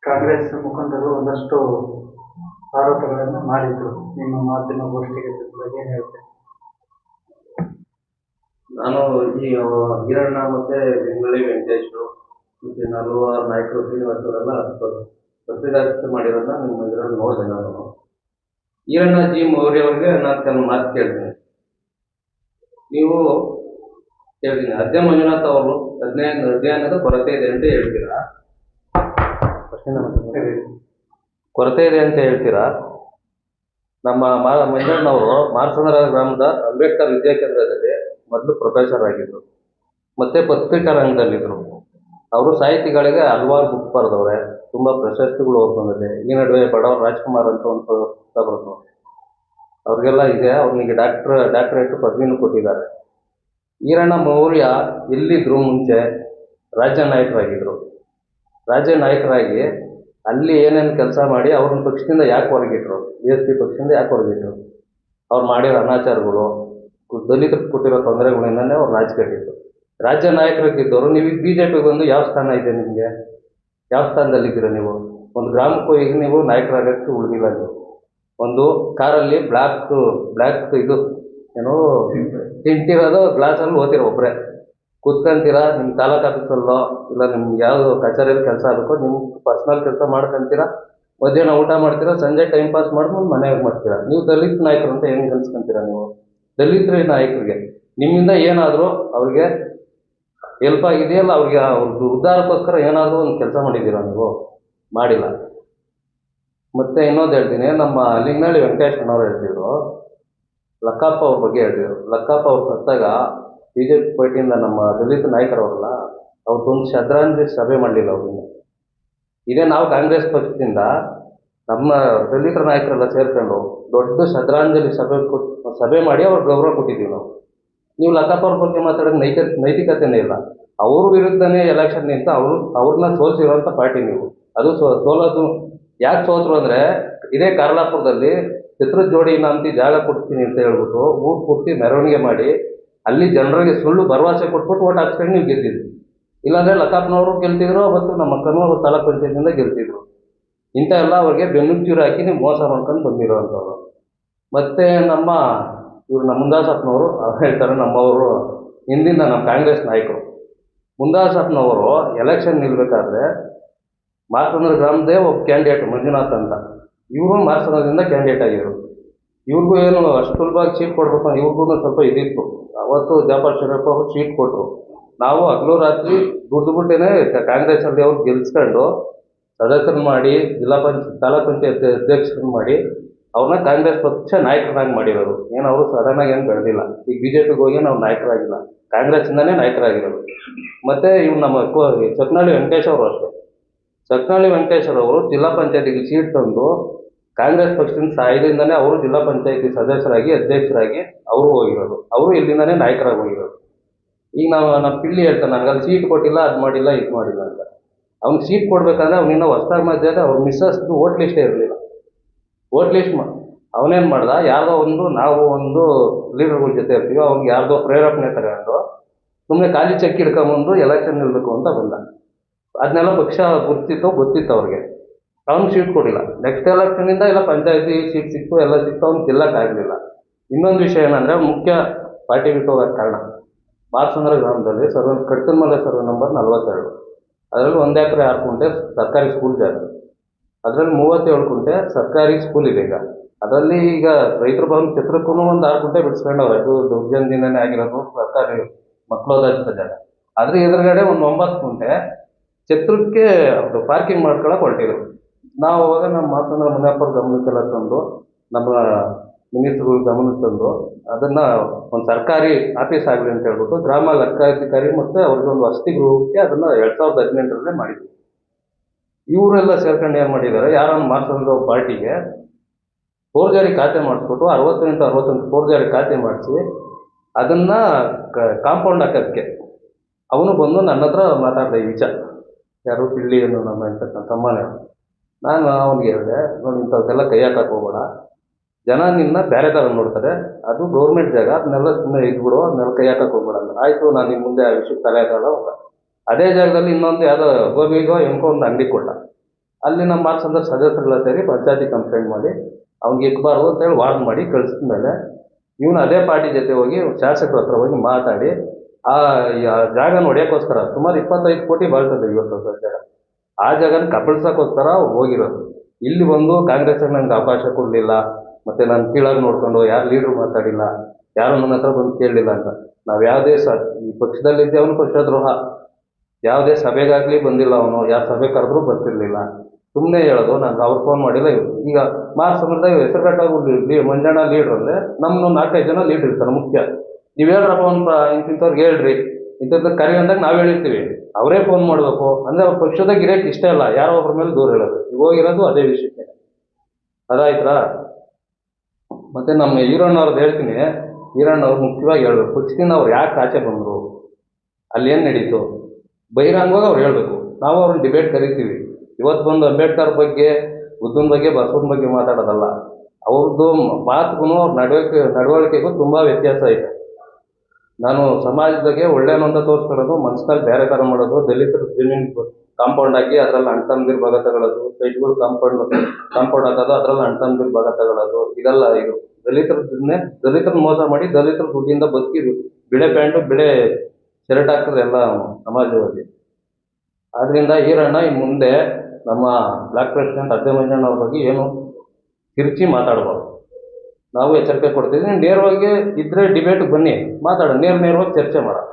ಕಾಂಗ್ರೆಸ್ ಮುಖಂಡರು ಒಂದಷ್ಟು ಆರೋಪಗಳನ್ನು ಮಾಡಿದ್ರು. ನಿಮ್ಮ ಮಾಧ್ಯಮಗೋಷ್ಠಿಗೆ ಬಗ್ಗೆ ಏನು ಹೇಳ್ತೇನೆ? ನಾನು ಈ ಈರಣ್ಣ ಮತ್ತೆ ಬೆಂಗಳೂರಿ ವೆಂಕಟೇಶ್ ಮತ್ತೆ ಹಲವಾರು ನಾಯಕರು ಶ್ರೀನಿವಾಸವರೆಲ್ಲ ಪ್ರತಿದಾರಿಕೆ ಮಾಡಿರೋದನ್ನ ನಿಮ್ಮ ಇದರಲ್ಲಿ ನೋಡಿದೆ. ನಾನು ಈರಣ್ಣ ಜಿ ಮೌರ್ಯ ಅವರಿಗೆ ನಾನು ಕೆಲವು ಮಾತು ಕೇಳ್ತೀನಿ. ನೀವು ಹೇಳ್ತೀನಿ, ಅದ್ಯ ಮಂಜುನಾಥ್ ಅವರು ಅಧ್ಯಯನದ ಕೊರತೆ ಇದೆ ಅಂತ ಹೇಳ್ತೀರಾ, ಕೊರತೆ ಇದೆ ಅಂತ ಹೇಳ್ತೀರಾ. ನಮ್ಮ ಮಂಜಣ್ಣವರು ಮಾರ್ಸಂದ್ರ ಗ್ರಾಮದ ಅಂಬೇಡ್ಕರ್ ವಿದ್ಯಾಕೇಂದ್ರದಲ್ಲಿ ಮೊದಲು ಪ್ರೊಫೆಸರ್ ಆಗಿದ್ರು, ಮತ್ತೆ ಪತ್ರಿಕಾ ರಂಗದಲ್ಲಿದ್ದರು. ಅವರು ಸಾಹಿತಿಗಳಿಗೆ ಹಲವಾರು ಬುಕ್ ಬರೆದವ್ರೆ, ತುಂಬ ಪ್ರಶಸ್ತಿಗಳು ಬಂದಿದೆ. ಈ ನಡುವೆ ಬಡವರ ರಾಜ್ಕುಮಾರ್ ಅಂತ ಒಂದು ಪುಸ್ತಕ ಬರೆದು ಅವ್ರಿಗೆಲ್ಲ ಇದೆ. ಅವ್ರಿಗೆ ಡಾಕ್ಟರೇಟ್ ಪದವಿನೂ ಕೊಟ್ಟಿದ್ದಾರೆ. ಈರಣ್ಣ ಮೌರ್ಯ ಎಲ್ಲಿದ್ರು ಮುಂಚೆ ರಾಜ್ಯ ನಾಯಕರಾಗಿದ್ದರು. ರಾಜ್ಯ ನಾಯಕರಾಗಿ ಅಲ್ಲಿ ಏನೇನು ಕೆಲಸ ಮಾಡಿ ಅವ್ರನ್ನ ಪಕ್ಷದಿಂದ ಯಾಕೆ ಹೊರಗಿಟ್ರು, BSP ಪಕ್ಷದಿಂದ ಯಾಕೆ ಹೊರಗಿಟ್ರು, ಅವ್ರು ಮಾಡಿರೋ ಅನಾಚಾರಗಳು, ದಲಿತರಿಗೆ ಕೊಟ್ಟಿರೋ ತೊಂದರೆಗಳಿಂದನೇ ಅವ್ರು ರಾಜಕೀಯಟ್ಟಿದ್ರು. ರಾಜ್ಯ ನಾಯಕರಾಗಿದ್ದವರು ನೀವು ಈಗ BJPಗೆ ಬಂದು ಯಾವ ಸ್ಥಾನ ಇದೆ ನಿಮಗೆ? ಯಾವ ಸ್ಥಾನದಲ್ಲಿದ್ದೀರ ನೀವು? ಒಂದು ಗ್ರಾಮಕ್ಕೂ ಈಗ ನೀವು ನಾಯಕರಾಗಕ್ಕೆ ಉಳಿದಿಲ್ಲ. ನೀವು ಒಂದು ಕಾರಲ್ಲಿ ಬ್ಲ್ಯಾಕ್ ಇದು ಏನೋ ತಿಂತಿರೋದು ಗ್ಲಾಸಲ್ಲಿ ಓದ್ತಿರೋ ಒಬ್ಬರೇ ಕೂತ್ಕೊಂತೀರಾ. ನಿಮ್ಮ ತಾಲೂಕು ಆಫೀಸಲ್ಲೋ ಇಲ್ಲ ನಿಮ್ಗೆ ಯಾವುದು ಕಚೇರಿಯಲ್ಲಿ ಕೆಲಸ ಆಗಬೇಕೋ ನಿಮ್ಮ ಪರ್ಸ್ನಲ್ ಕೆಲಸ ಮಾಡ್ಕೊಂತೀರಾ, ಮಧ್ಯಾಹ್ನ ಊಟ ಮಾಡ್ತೀರಾ, ಸಂಜೆ ಟೈಮ್ ಪಾಸ್ ಮಾಡ್ಕೊಂಡು ಮನೆಗೆ ಮಾಡ್ತೀರಾ. ನೀವು ದಲಿತ ನಾಯಕರು ಅಂತ ಹೆಂಗೆ ಅನ್ಸ್ಕೊಂತೀರಾ? ನೀವು ದಲಿತರ ನಾಯಕರಿಗೆ ನಿಮ್ಮಿಂದ ಏನಾದರೂ ಅವ್ರಿಗೆ ಹೆಲ್ಪ್ ಆಗಿದೆಯಲ್ಲ, ಅವ್ರಿಗೆ ಅವ್ರದ್ದು ಉದ್ಧಾರಕ್ಕೋಸ್ಕರ ಏನಾದರೂ ಒಂದು ಕೆಲಸ ಮಾಡಿದ್ದೀರಾ? ನೀವು ಮಾಡಿಲ್ಲ. ಮತ್ತೆ ಇನ್ನೊಂದು ಹೇಳ್ತೀನಿ, ನಮ್ಮ ಲಿಂಗನಹಳ್ಳಿ ವೆಂಕಟೇಶ್ ಅಣ್ಣವ್ರು ಹೇಳ್ತಿದ್ರು, ಲಕ್ಕಪ್ಪ ಅವ್ರ ಬಗ್ಗೆ ಹೇಳ್ತಿದ್ರು. ಲಕ್ಕಪ್ಪ ಅವ್ರು ಸತ್ತಾಗ BJP ಪಾರ್ಟಿಯಿಂದ ನಮ್ಮ ದಲಿತ ನಾಯಕರವ್ರಲ್ಲ, ಅವ್ರದ್ದೊಂದು ಶ್ರದ್ಧಾಂಜಲಿ ಸಭೆ ಮಾಡಲಿಲ್ಲ ಅವ್ರನ್ನ. ಇದೇ ನಾವು ಕಾಂಗ್ರೆಸ್ ಪಕ್ಷದಿಂದ ನಮ್ಮ ದಲಿತರ ನಾಯಕರೆಲ್ಲ ಸೇರ್ಕೊಂಡು ದೊಡ್ಡ ಶ್ರದ್ಧಾಂಜಲಿ ಸಭೆ ಮಾಡಿ ಅವ್ರಿಗೆ ಗೌರವ ಕೊಟ್ಟಿದ್ದೀವಿ ನಾವು. ನೀವು ಲಕ್ಕಪ್ಪ ಅವ್ರ ಬಗ್ಗೆ ಮಾತಾಡೋದು ನೈತಿಕತೆನೇ ಇಲ್ಲ. ಅವ್ರ ವಿರುದ್ಧನೇ ಎಲೆಕ್ಷನ್ ನಿಂತ ಅವ್ರನ್ನ ಸೋಲಿಸಿರುವಂಥ ಪಾರ್ಟಿ ನೀವು. ಅದು ಸೋಲೋದು ಯಾಕೆ ಸೋತರು ಅಂದರೆ, ಇದೇ ಕಾರ್ಲಾಪುರದಲ್ಲಿ ಚಿತ್ರದ ಜೋಡಿ ನಾಂತಿ ಜಾಗ ಕೊಡ್ತೀನಿ ಅಂತ ಹೇಳ್ಬಿಟ್ಟು ಊರು ಪೂರ್ತಿ ಮೆರವಣಿಗೆ ಮಾಡಿ ಅಲ್ಲಿ ಜನರಿಗೆ ಸುಳ್ಳು ಭರವಸೆ ಕೊಟ್ಬಿಟ್ಟು ಓಟ್ ಹಾಕ್ಸ್ಕೊಂಡು ನೀವು ಗೆದ್ದಿದ್ರಿ. ಇಲ್ಲಾಂದರೆ ಲಕ್ಕಪ್ಪನವರು ಗೆಲ್ತಿದ್ರು, ಮತ್ತು ನಮ್ಮ ಕನ್ನೂರು ತಾಲೂಕು ಪಂಚಾಯತಿಂದ ಗೆಲ್ತಿದ್ರು. ಇಂಥ ಎಲ್ಲ ಅವ್ರಿಗೆ ಬೆನ್ನುಚ್ಚೂರು ಹಾಕಿ ನೀವು ಮೋಸ ಮಾಡ್ಕೊಂಡು ಬಂದಿರೋವಂಥವ್ರು. ಮತ್ತು ನಮ್ಮ ಮುಂದಾಸಪ್ಪನವರು ಅವ್ರು ಹೇಳ್ತಾರೆ, ನಮ್ಮವರು ಹಿಂದಿಂದ ನಮ್ಮ ಕಾಂಗ್ರೆಸ್ ನಾಯಕರು ಮುಂದಾಸಪ್ಪನವರು ಎಲೆಕ್ಷನ್ ನಿಲ್ಬೇಕಾದ್ರೆ ಮಾರ್ಸಂದ್ರ ಗ್ರಾಮದೇ ಒಬ್ಬ ಕ್ಯಾಂಡಿಡೇಟ್ ಮಂಜುನಾಥ್ ಅಂತ, ಇವರು ಮಾರ್ಸಂದ್ರದಿಂದ ಕ್ಯಾಂಡಿಡೇಟ್ ಆಗಿದ್ರು. ಇವ್ರಿಗೂ ಏನು ಅಷ್ಟು ಸುಲಭವಾಗಿ ಸೀಟ್ ಕೊಡ್ಬೇಕು, ಇವ್ರಿಗೂ ಸ್ವಲ್ಪ ಇದಿತ್ತು. ಅವತ್ತು ಜಾಫರ್ ಶರೀಫ್ ಅವರು ಸೀಟ್ ಕೊಟ್ಟರು. ನಾವು ಹಗಲು ರಾತ್ರಿ ದುಡ್ದುಬಿಟ್ಟೇನೆ ಕಾಂಗ್ರೆಸ್ಸಲ್ಲಿ ಅವ್ರು ಗೆಲ್ಸ್ಕೊಂಡು ಸದಸ್ಯರನ್ನು ಮಾಡಿ ತಾಲೂಕ್ ಪಂಚಾಯತ್ ಅಧ್ಯಕ್ಷರನ್ನು ಮಾಡಿ ಅವ್ರನ್ನ ಕಾಂಗ್ರೆಸ್ ಪಕ್ಷ ನಾಯಕರಾಗಿ ಮಾಡಿರೋರು. ಏನು ಅವರು ಸಡನ್ನಾಗಿ ಏನು ಬೆಳೆದಿಲ್ಲ. ಈಗ BJPಗೆ ಹೋಗಿ ನಾವು ನಾಯಕರಾಗಿಲ್ಲ, ಕಾಂಗ್ರೆಸ್ಸಿಂದನೇ ನಾಯಕರಾಗಿರೋದು. ಮತ್ತು ಇವ್ರು ನಮ್ಮ ಚಕ್ನಹಳ್ಳಿ ವೆಂಕಟೇಶ್ ಅವರು ಅಷ್ಟೇ. ಚಕ್ನಹಳ್ಳಿ ವೆಂಕಟೇಶ್ ಅವರು ಜಿಲ್ಲಾ ಪಂಚಾಯತಿಗೆ ಸೀಟ್ ತಂದು ಕಾಂಗ್ರೆಸ್ ಪಕ್ಷದಿಂದ ಸಹಾಯದಿಂದನೇ ಅವರು ಜಿಲ್ಲಾ ಪಂಚಾಯತಿ ಸದಸ್ಯರಾಗಿ ಅಧ್ಯಕ್ಷರಾಗಿ ಅವರು ಹೋಗಿರೋದು. ಅವರು ಇಲ್ಲಿಂದನೇ ನಾಯಕರಾಗಿ ಹೋಗಿರೋದು. ಈಗ ನಮ್ಮ ಪಿಳ್ಳಿ ಹೇಳ್ತಾನೆ, ನನಗಲ್ಲಿ ಸೀಟ್ ಕೊಟ್ಟಿಲ್ಲ, ಅದು ಮಾಡಿಲ್ಲ, ಇದು ಮಾಡಿಲ್ಲ ಅಂತ. ಅವ್ನಿಗೆ ಸೀಟ್ ಕೊಡಬೇಕಂದ್ರೆ ಅವನಿನ್ನ ಹೊಸ್ದಾಗಿ ಮಧ್ಯಾಹ್ನ ಅವ್ರ ಮಿಸ್ಸಸ್ದು ವೋಟ್ ಲಿಸ್ಟೇ ಇರಲಿಲ್ಲ. ವೋಟ್ ಲಿಸ್ಟ್ ಅವನೇನು ಮಾಡ್ದ, ಯಾರ್ದೋ ನಾವು ಒಂದು ಲೀಡರ್ಗಳ ಜೊತೆ ಇರ್ತೀವಿ, ಅವ್ನಿಗೆ ಯಾರ್ದೋ ಪ್ರೇರೇಪಣೆ ತಗೊಂಡು ಸುಮ್ಮನೆ ಖಾಲಿ ಚೆಕ್ ಹಿಡ್ಕೊಂಬಂದು ಎಲೆಕ್ಷನ್ ನಿಲ್ಲಬೇಕು ಅಂತ ಬಂದ. ಅದನ್ನೆಲ್ಲ ಪಕ್ಷ ಗೊತ್ತಿತ್ತು ಅವ್ರಿಗೆ. ಅವ್ನಿಗೆ ಸೀಟ್ ಕೊಡಿಲ್ಲ. ನೆಕ್ಸ್ಟ್ ಎಲೆಕ್ಷನಿಂದ ಎಲ್ಲ ಪಂಚಾಯತಿ ಸೀಟ್ ಸಿಕ್ತು, ಎಲ್ಲ ಸಿಕ್ತು, ಅವ್ನಿಗೆ ಗೆಲ್ಲಕ್ಕಾಗಲಿಲ್ಲ. ಇನ್ನೊಂದು ವಿಷಯ ಏನಂದರೆ, ಮುಖ್ಯ ಪಾರ್ಟಿ ಬಿಟ್ಟು ಹೋಗೋಕ್ಕೆ ಕಾರಣ, ಮಾರ್ಸಂದ್ರ ಗ್ರಾಮದಲ್ಲಿ ಕಡ್ತನಮಲೆ ಸರ್ವೆ ನಂಬರ್ 42, ಅದರಲ್ಲಿ 1 ಎಕರೆ 6 ಗುಂಟೆ ಸರ್ಕಾರಿ ಸ್ಕೂಲ್ ಜಾಗ, ಅದರಲ್ಲಿ 37 ಗುಂಟೆ ಸರ್ಕಾರಿ ಸ್ಕೂಲ್ ಇದೆ. ಈಗ ಅದರಲ್ಲಿ ಈಗ ರೈತರ ಭವನ ಛತ್ರಕ್ಕೂ ಒಂದು 6 ಗುಂಟೆ ಬಿಡಿಸ್ಕೊಂಡವ್ರೆ. ಅದು ದೌರ್ಜನ್ಯದಿಂದನೇ ಆಗಿರೋದು, ಸರ್ಕಾರಿ ಮಕ್ಕಳೋದಂಥ ಜಾಗ. ಆದರೆ ಎದುರುಗಡೆ ಒಂದು 9 ಗುಂಟೆ ಛತ್ರಕ್ಕೆ ಅವರು ಪಾರ್ಕಿಂಗ್ ಮಾಡ್ಕೊಳಕ್ಕೆ ಹೊರಟಿದ್ರು. ನಾವು ಅವಾಗ ನಮ್ಮ ಮಾತನ್ನ ಮುನಿಯಪ್ಪರ ಗಮನಕ್ಕೆಲ್ಲ ತಂದು, ನಮ್ಮ ಮಿನಿಸ್ಟ್ರುಗಳ ಗಮನಕ್ಕೆ ತಂದು ಅದನ್ನು ಒಂದು ಸರ್ಕಾರಿ ಆಫೀಸ್ ಆಗಲಿ ಅಂತ ಹೇಳ್ಬಿಟ್ಟು ಗ್ರಾಮ ಲೆಕ್ಕಾಧಿಕಾರಿ ಮತ್ತು ಅವ್ರಿಗೆ ಒಂದು ವಸತಿ ಗೃಹಕ್ಕೆ ಅದನ್ನು 2018ರಲ್ಲೇ ಮಾಡಿದ್ವಿ. ಇವರೆಲ್ಲ ಸೇರ್ಕೊಂಡು ಏನು ಮಾಡಿದ್ದಾರೆ, ಯಾರನ್ನು ಮಾರ್ಸಂದ್ರ ಪಾರ್ಟಿಗೆ ಫೋರ್ಜರಿ ಖಾತೆ ಮಾಡಿಸ್ಬಿಟ್ಟು 68 ಫೋರ್ಜರಿ ಖಾತೆ ಮಾಡಿಸಿ ಅದನ್ನು ಕಾಂಪೌಂಡ್ ಹಾಕೋದಕ್ಕೆ ಅವನು ಬಂದು ನನ್ನ ಹತ್ರ ಮಾತಾಡಿದೆ. ಈ ವಿಚಾರ ಯಾರು ಪಿಳ್ಳಿಯನ್ನು ನಮ್ಮ ಅಂತಕ್ಕಂಥ ತಮ್ಮನೇ. ನಾನು ಅವ್ನಿಗೆ ಹೇಳಿದೆ, ನೋಡಿ ಇಂಥವ್ಕೆಲ್ಲ ಕೈ ಹಾಕಕ್ಕೆ ಹೋಗೋಣ, ಜನ ನಿನ್ನ ಬೇರೆ ಥರ ನೋಡ್ತಾರೆ, ಅದು ಗೌರ್ಮೆಂಟ್ ಜಾಗ, ಅದನ್ನೆಲ್ಲ ಸುಮ್ಮನೆ ಇದ್ಬಿಡು, ಅದನ್ನೆಲ್ಲ ಕೈ ಹಾಕಕ್ಕೆ ಹೋಗ್ಬೇಡ ಅಂತ. ಆಯಿತು, ನಾನು ನಿಮ್ಮ ಮುಂದೆ ಆ ವಿಷಯಕ್ಕೆ ತಲೆ ಹಾಕಲ್ಲ ಹೋಗ. ಅದೇ ಜಾಗದಲ್ಲಿ ಇನ್ನೊಂದು ಯಾವುದೋ ಗೋಬಿಗೋ ಎಂಕೋ ಒಂದು ಅಂಗಡಿ ಕೊಟ್ಟ. ಅಲ್ಲಿ ನಮ್ಮ ಮಾರ್ಸಂದ್ರ ಸದಸ್ಯರೆಲ್ಲ ಸೇರಿ ಪಂಚಾಯತಿ ಕಂಪ್ಲೇಂಟ್ ಮಾಡಿ ಅವ್ನಿಗೆ ಇಕ್ಬಾರ್ದು ಅಂತೇಳಿ ವಾರ್ನ್ ಮಾಡಿ ಕಳಿಸಿದ ಮೇಲೆ ಇವನು ಅದೇ ಪಾರ್ಟಿ ಜೊತೆ ಹೋಗಿ ಶಾಸಕರ ಹತ್ರ ಹೋಗಿ ಮಾತಾಡಿ ಆ ಜಾಗನ ಹೊಡೆಯೋಕ್ಕೋಸ್ಕರ ಸುಮಾರು 25 ಕೋಟಿ ಬಾಳ್ತದೆ ಇವತ್ತು ಜಾಗ. ಆ ಜಾಗನ ಕಬಳಿಸೋಕ್ಕೋಸ್ಕರ ಹೋಗಿರೋದು. ಇಲ್ಲಿ ಬಂದು ಕಾಂಗ್ರೆಸ್ಸಿಗೆ ನಂಗೆ ಅವಕಾಶ ಕೊಡಲಿಲ್ಲ, ಮತ್ತೆ ನಾನು ಕೀಳಾಗಿ ನೋಡ್ಕೊಂಡು ಯಾರು ಲೀಡ್ರು ಮಾತಾಡಿಲ್ಲ, ಯಾರು ನನ್ನ ಹತ್ರ ಬಂದು ಕೇಳಲಿಲ್ಲ ಅಂತ. ನಾವು ಯಾವುದೇ ಈ ಪಕ್ಷದಲ್ಲಿದ್ದೆ ಅವನು ಪಕ್ಷದ್ರೋಹ. ಯಾವುದೇ ಸಭೆಗಾಗಲಿ ಬಂದಿಲ್ಲ ಅವನು, ಯಾರು ಸಭೆ ಕರೆದ್ರೂ ಬರ್ತಿರ್ಲಿಲ್ಲ. ಸುಮ್ಮನೆ ಹೇಳೋದು, ನಾನು ಅವ್ರು ಫೋನ್ ಮಾಡಿಲ್ಲ. ಈಗ ಮಾರ್ಸಂದ್ರದ ಹೆಸರುಘಟ್ಟ ಮಂಜಣ್ಣ ಲೀಡ್ರಲ್ಲೇ ನಮ್ಮನ್ನು 4-5 ಜನ ಲೀಡ್ರ್ ಇರ್ತಾರೆ ಮುಖ್ಯ. ನೀವು ಹೇಳ್ರಪ್ಪ ಒಂದು ಇಂತಿಂಥವ್ರಿಗೆ ಹೇಳ್ರಿ, ಇಂಥದ್ದು ಕರಿ ಅಂದಾಗ ನಾವು ಹೇಳಿರ್ತೀವಿ, ಅವರೇ ಫೋನ್ ಮಾಡಬೇಕು. ಅಂದರೆ ಅವ್ರ ಪಕ್ಷದಾಗ ಇರೋಕ್ಕೆ ಇಷ್ಟ ಇಲ್ಲ, ಯಾರೋ ಒಬ್ಬರ ಮೇಲೆ ದೂರ ಹೇಳೋದು. ಈಗ ಹೋಗಿರೋದು ಅದೇ ವಿಷಯಕ್ಕೆ. ಅದಾಯ್ತಾ? ಮತ್ತೆ ನಮ್ಮ ಈರಣ್ಣವ್ರದ್ದು ಹೇಳ್ತೀನಿ. ಈರಣ್ಣವ್ರು ಮುಖ್ಯವಾಗಿ ಹೇಳ್ಬೇಕು, ಪಕ್ಷದಿಂದ ಅವ್ರು ಯಾಕೆ ಆಚೆ ಬಂದರು, ಅಲ್ಲಿ ಏನು ನಡೀತು ಬಹಿರಂಗವಾಗಿ ಅವ್ರು ಹೇಳಬೇಕು. ನಾವು ಅವ್ರನ್ನ ಡಿಬೇಟ್ ಕರಿತೀವಿ. ಇವತ್ತು ಬಂದು ಅಂಬೇಡ್ಕರ್ ಬಗ್ಗೆ, ಬುದ್ಧನ ಬಗ್ಗೆ, ಬಸವನ ಬಗ್ಗೆ ಮಾತಾಡೋದಲ್ಲ. ಅವ್ರದ್ದು ಮಾತುಗೂ ಅವ್ರ ನಡವಳಿಕೆಗೂ ತುಂಬ ವ್ಯತ್ಯಾಸ ಇದೆ. ನಾನು ಸಮಾಜದಾಗೆ ಒಳ್ಳೆಯನು ಅಂತ ತೋರಿಸ್ಕೊಳ್ಳೋದು, ಮನಸ್ಸಿನಲ್ಲಿ ಬೇರೆ ಥರ ಮಾಡೋದು, ದಲಿತರ ಜಮೀನು ಕಾಂಪೌಂಡ್ ಹಾಕಿ ಅದರಲ್ಲಿ ಅಣ್ಣ ತಮ್ಮಂದಿರ ಭಾಗ ತಗೊಳ್ಳೋದು, ಸೈಟ್ಗಳು ಕಾಂಪೌಂಡ್ ಹಾಕೋದು, ಅದರಲ್ಲಿ ಅಣ್ಣ ತಮ್ಮಂದಿರ ಭಾಗ ತಗೊಳ್ಳೋದು, ಇದೆಲ್ಲ ಇದು ದಲಿತರನ್ನ ಮೋಸ ಮಾಡಿ ದಲಿತರ ದುಡ್ಡಿಂದ ಬದುಕಿದ್ರು. ಬಿಳೆ ಪ್ಯಾಂಟು ಬಿಳೆ ಶರ್ಟ್ ಹಾಕಿದ್ರೆ ಎಲ್ಲ ಸಮಾಜವಾಗಿ. ಆದ್ದರಿಂದ ಈರಣ್ಣ ಇನ್ನು ಮುಂದೆ ನಮ್ಮ ಬ್ಲಾಕ್ ಪ್ರೆಸಿಡೆಂಟ್ ಅದ್ದೇ ಮಂಜಣ್ಣ ಅವ್ರ ಬಗ್ಗೆ ಏನು ತಿರುಚಿ ಮಾತಾಡಬಾರ್ದು. ನಾವು ಎಚ್ಚರಿಕೆ ಕೊಡ್ತಿದ್ದೀವಿ. ನೇರವಾಗಿ ಇದ್ರೆ ಡಿಬೇಟ್ಗೆ ಬನ್ನಿ, ಮಾತಾಡೋಣ, ನೇರವಾಗಿ ಚರ್ಚೆ ಮಾಡೋಣ.